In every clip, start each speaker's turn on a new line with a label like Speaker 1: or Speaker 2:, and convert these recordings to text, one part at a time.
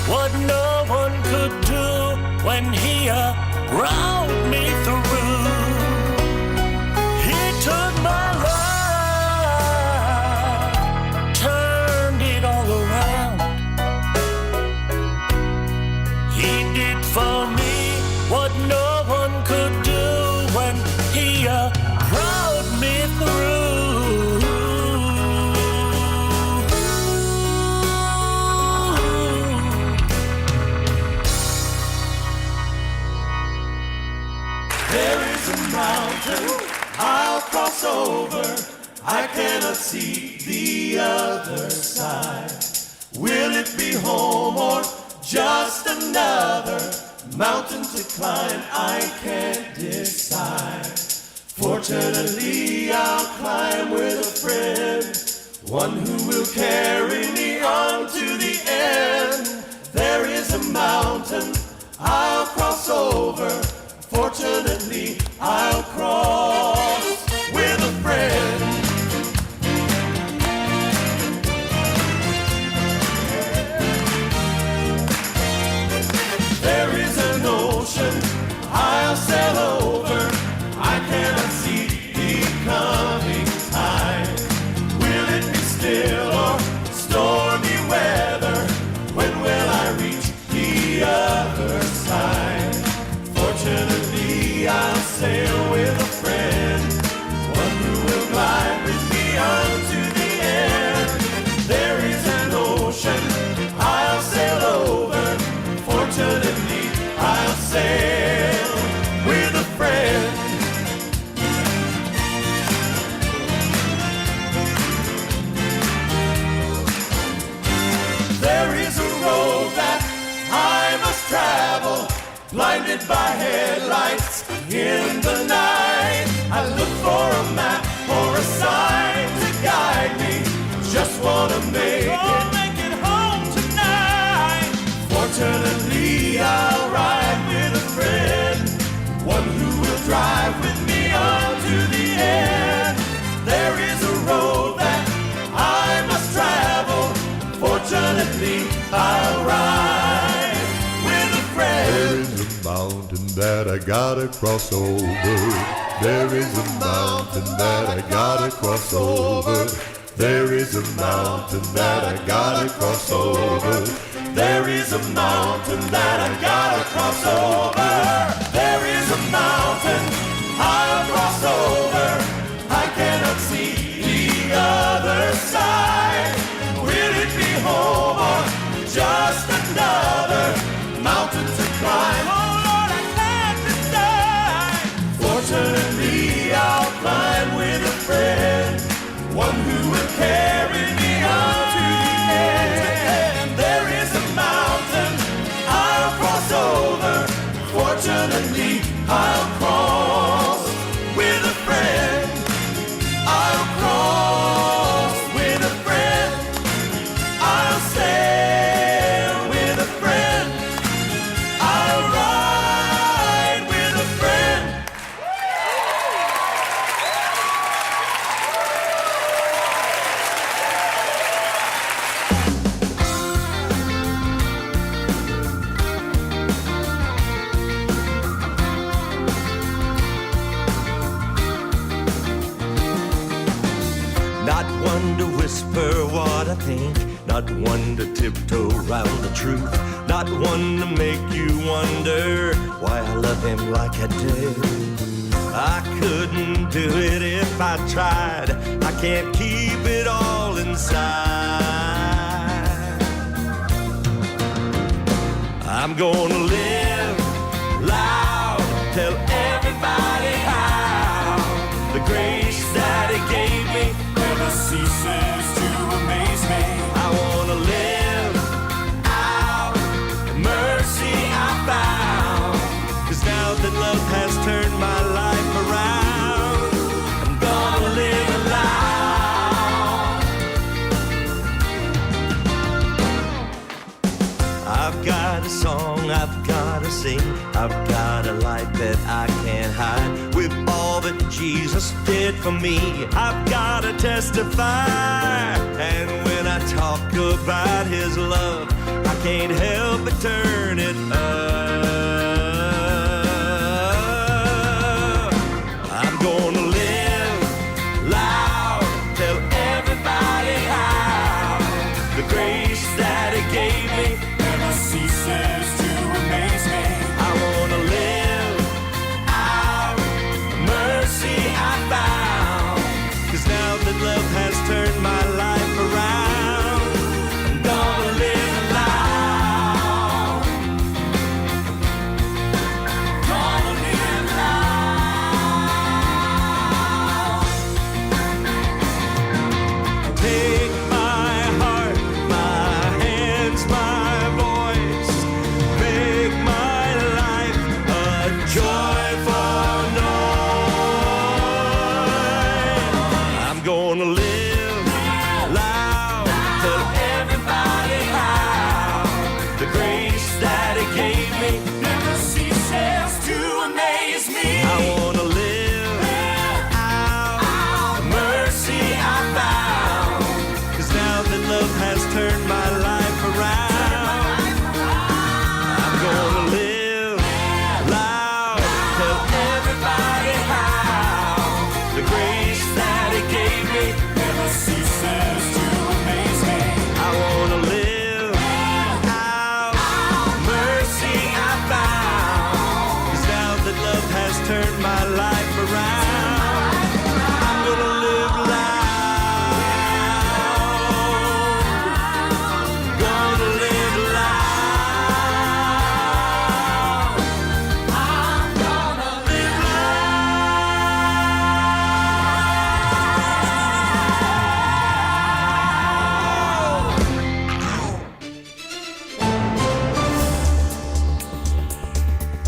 Speaker 1: what no one could do when he brought me through. He took my life, turned it all around. He did for me what no one could do when he brought me through.
Speaker 2: There is a mountain I'll cross over. I cannot see the other side. Will it be home or just another mountain to climb? I can't decide. Fortunately, I'll climb with a friend, one who will carry me on to the end. There is a mountain I'll cross over. Fortunately, I'll cross with a friend. There is an ocean I'll sail over. I cannot see the coming tide. Will it be still or stormy weather? When will I reach the other side? Fortunately, I'll sail with a friend, one who will glide with me on to the end. There is an ocean I'll sail over. Fortunately, I'll sail with a friend. There is a road that I must travel, blinded by headlights in the night. I look for a map or a sign to guide me. Just wanna make it home tonight. Fortunately, I'll ride with a friend, one who will drive with me on to the end. There is a road that I must travel. Fortunately, I'll ride with a friend.
Speaker 3: There is a mountain that I gotta cross over. There is a mountain that I gotta cross over. There is a mountain that I gotta cross over.
Speaker 2: There is a mountain that I gotta cross over. There is a mountain I'll cross over. I cannot see the other side. Will it be home or just another mountain to climb? Oh Lord, I can't decide. Fortunately, I'll climb with a friend, one who will carry me on to the end. There is a mountain I'll cross over. Fortunately, I'll cross with a friend. I'll cross with a friend. I'll sail with a friend. I'll ride with a friend.
Speaker 4: Not one to whisper what I think, not one to tiptoe round the truth, not one to make you wonder why I love him like I do. I couldn't do it if I tried. I can't keep it all inside. I'm gonna live loud, tell everybody how the grace that he gave me never ceases to amaze me. I wanna live out the mercy I found, 'cause now that love has turned my life around, I'm gonna live loud. I've got a song I've gotta sing, I've got a light that I can't hide. With all that Jesus did for me, I've gotta testify. And when I talk about his love, I can't help turn it up. I'm gonna live loud, tell everybody how the grace that He gave me never ceases to amaze me. I wanna live out the mercy I found, 'cause now that love has turned my life around, I'm gonna live loud. Gonna live loud. Take my heart, my hands, my voice, make my life a joyful noise. I'm gonna live loud, tell everybody how the grace that He gave me never ceases to amaze me. I wanna live out the mercy I found, 'cause now that love has turned my life around, I'm gonna live loud, tell everybody how the grace that He gave me never ceases to amaze me. I wanna live out the mercy I found, 'cause now that love has turned my life around, I'm gonna live loud. Gonna live loud. I'm gonna live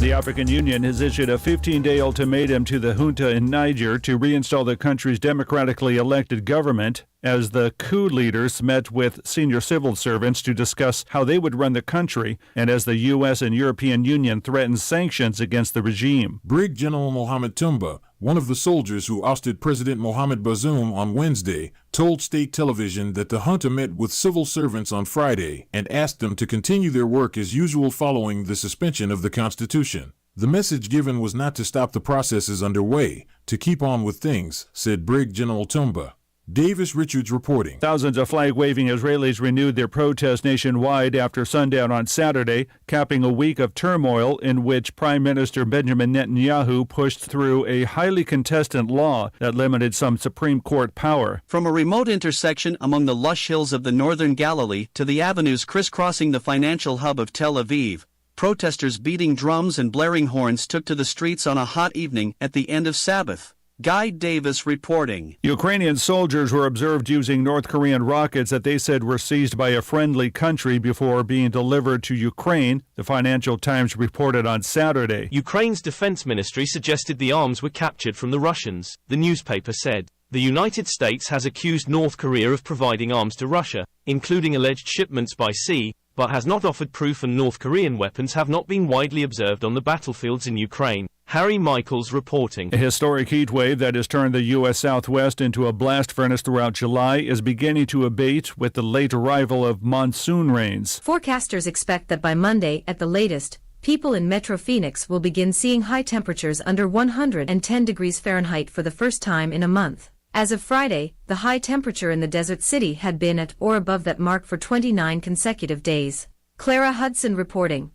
Speaker 5: The African Union has issued a 15-day ultimatum to the junta in Niger to reinstall the country's democratically elected government as the coup leaders met with senior civil servants to discuss how they would run the country, and as the U.S. and European Union threaten sanctions against the regime.
Speaker 6: Brig General Mohamed Tumba, one of the soldiers who ousted President Mohamed Bazoum on Wednesday, told state television that the junta met with civil servants on Friday and asked them to continue their work as usual following the suspension of the Constitution. The message given was not to stop the processes underway, to keep on with things, said Brig General Tumba. Davis Richards reporting.
Speaker 5: Thousands of flag-waving Israelis renewed their protest nationwide after sundown on Saturday, capping a week of turmoil in which Prime Minister Benjamin Netanyahu pushed through a highly contested law that limited some Supreme Court power.
Speaker 7: From a remote intersection among the lush hills of the northern Galilee to the avenues crisscrossing the financial hub of Tel Aviv, protesters beating drums and blaring horns took to the streets on a hot evening at the end of Sabbath. Guy Davis reporting.
Speaker 5: Ukrainian soldiers were observed using North Korean rockets that they said were seized by a friendly country before being delivered to Ukraine, the Financial Times reported on Saturday.
Speaker 8: Ukraine's defense ministry suggested the arms were captured from the Russians, the newspaper said. The United States has accused North Korea of providing arms to Russia, including alleged shipments by sea, but has not offered proof, and North Korean weapons have not been widely observed on the battlefields in Ukraine. Harry Michaels reporting.
Speaker 5: A historic heat wave that has turned the U.S. Southwest into a blast furnace throughout July is beginning to abate with the late arrival of monsoon rains.
Speaker 9: Forecasters expect that by Monday, at the latest, people in Metro Phoenix will begin seeing high temperatures under 110 degrees Fahrenheit for the first time in a month. As of Friday, the high temperature in the desert city had been at or above that mark for 29 consecutive days. Clara Hudson reporting.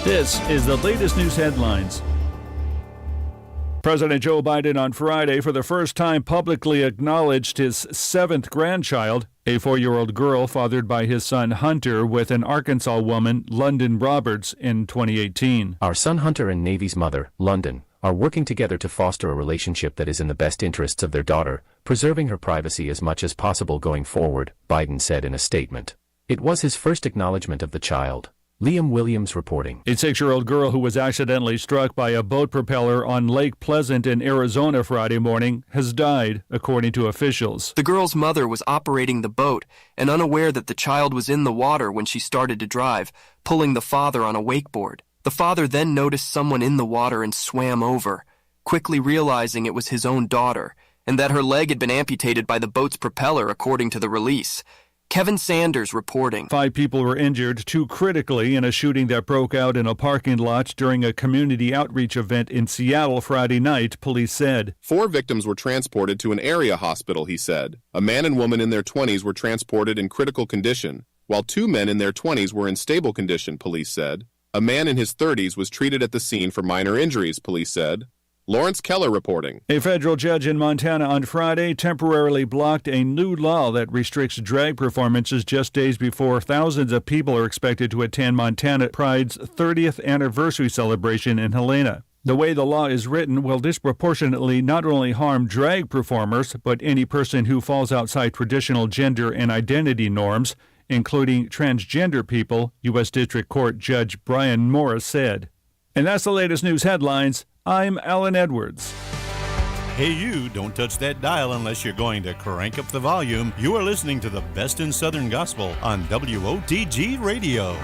Speaker 5: This is the latest news headlines. President Joe Biden on Friday for the first time publicly acknowledged his seventh grandchild, a 4-year-old girl fathered by his son Hunter with an Arkansas woman, London Roberts, in 2018.
Speaker 10: Our son Hunter and Navy's mother, London, are working together to foster a relationship that is in the best interests of their daughter, preserving her privacy as much as possible going forward, Biden said in a statement. It was his first acknowledgement of the child. Liam Williams reporting.
Speaker 5: A 6-year-old girl who was accidentally struck by a boat propeller on Lake Pleasant in Arizona Friday morning has died, according to officials.
Speaker 11: The girl's mother was operating the boat and unaware that the child was in the water when she started to drive, pulling the father on a wakeboard. The father then noticed someone in the water and swam over, quickly realizing it was his own daughter, and that her leg had been amputated by the boat's propeller, according to the release. Kevin Sanders reporting.
Speaker 5: 5 people were injured, 2 critically, in a shooting that broke out in a parking lot during a community outreach event in Seattle Friday night, police said.
Speaker 12: 4 victims were transported to an area hospital, he said. A man and woman in their 20s were transported in critical condition, while 2 men in their 20s were in stable condition, police said. A man in his 30s was treated at the scene for minor injuries, police said. Lawrence Keller reporting. A federal judge in Montana on Friday temporarily blocked a new law that restricts drag performances just days before thousands of people are expected to attend Montana Pride's 30th anniversary celebration in Helena. The way the law is written will disproportionately not only harm drag performers, but any person who falls outside traditional gender and identity norms, including transgender people, U.S. District Court Judge Bryant Morris said. And that's the latest news headlines. I'm Alan Edwards.
Speaker 1: Hey, you, don't touch that dial unless you're going to crank up the volume. You are listening to the best in Southern Gospel on WOTG Radio.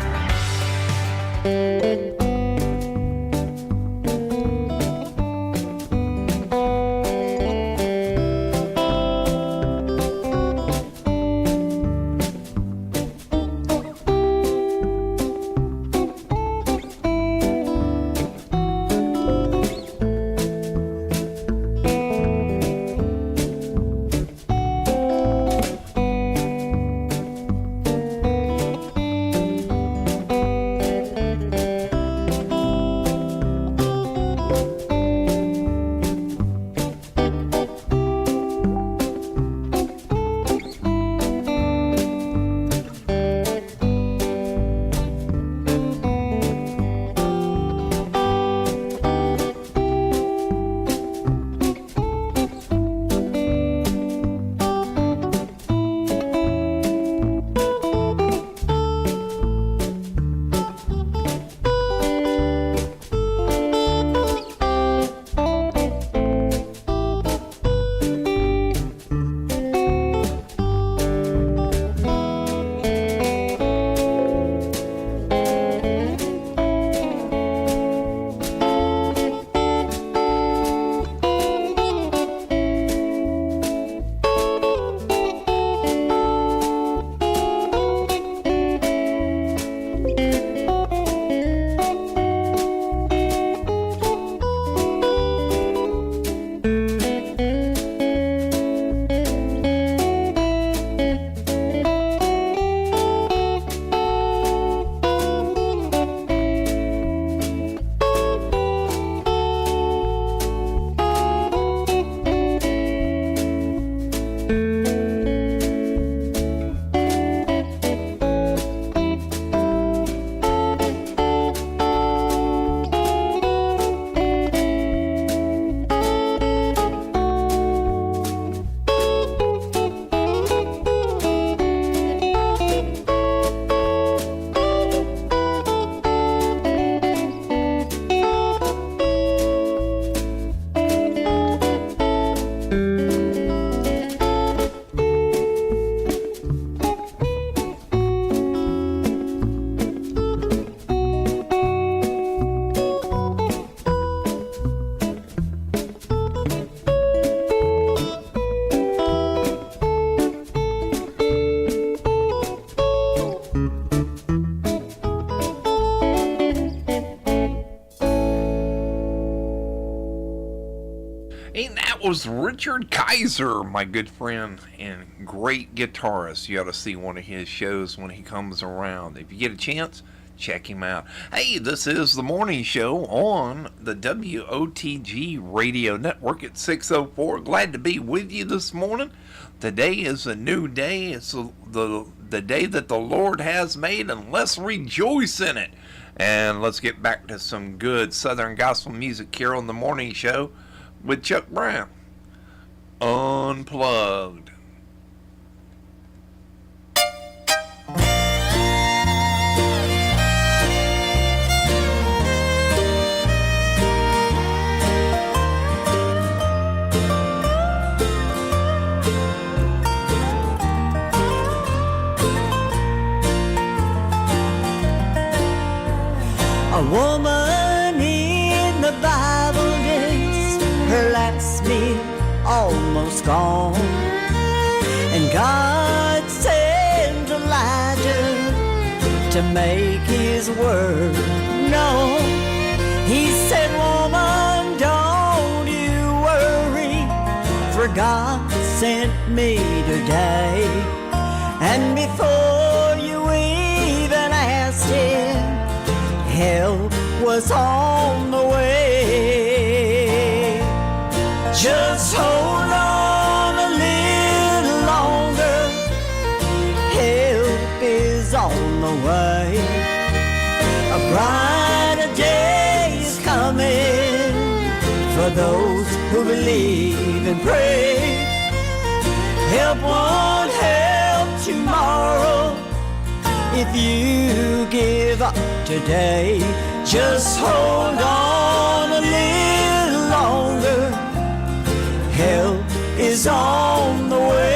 Speaker 13: Was Richard Kaiser, my good friend and great guitarist. You ought to see one of his shows when he comes around. If you get a chance, check him out. Hey, this is the morning show on the WOTG radio network at 6:04. Glad to be with you this morning. Today is a new day. It's the day that the Lord has made, and let's rejoice in it. And let's get back to some good Southern gospel music here on the morning show with Chuck Brown. Unplugged.
Speaker 14: A woman in the Bible days, her last meal almost gone, and God said to make his word known. He said, woman, don't you worry, for God sent me today. And before you even asked him, help was on the way. Just hold on a little longer, help is on the way. A brighter day is coming for those who believe and pray. Help won't help tomorrow if you give up today. Just hold on a little longer, help is on the way.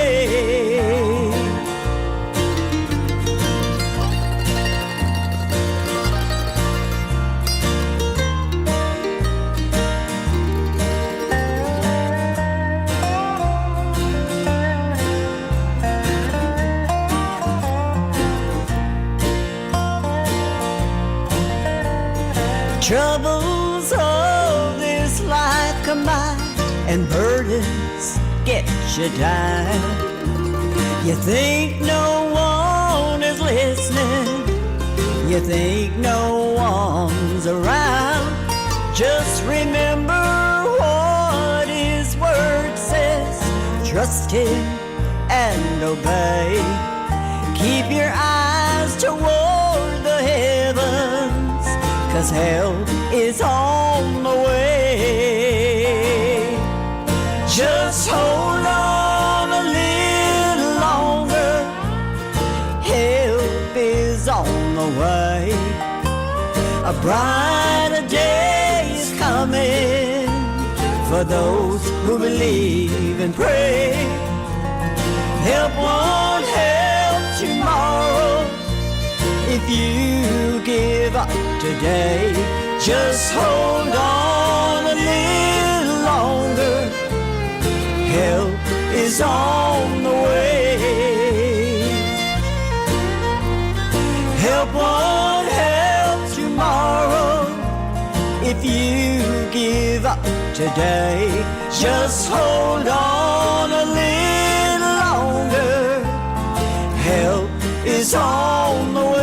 Speaker 14: Troubles of this life come by, and burdens get you down. You think no one is listening, you think no one's around. Just remember what his word says, trust him and obey. Keep your eyes toward the heavens, 'cause help is on the way. Just hold on a little longer, help is on the way. A brighter day is coming for those who believe and pray. Help won't help tomorrow if you give up today. Just hold on a little longer, help is on the way. Help won't help tomorrow if you give up today. Just hold on a little longer, help is on the way.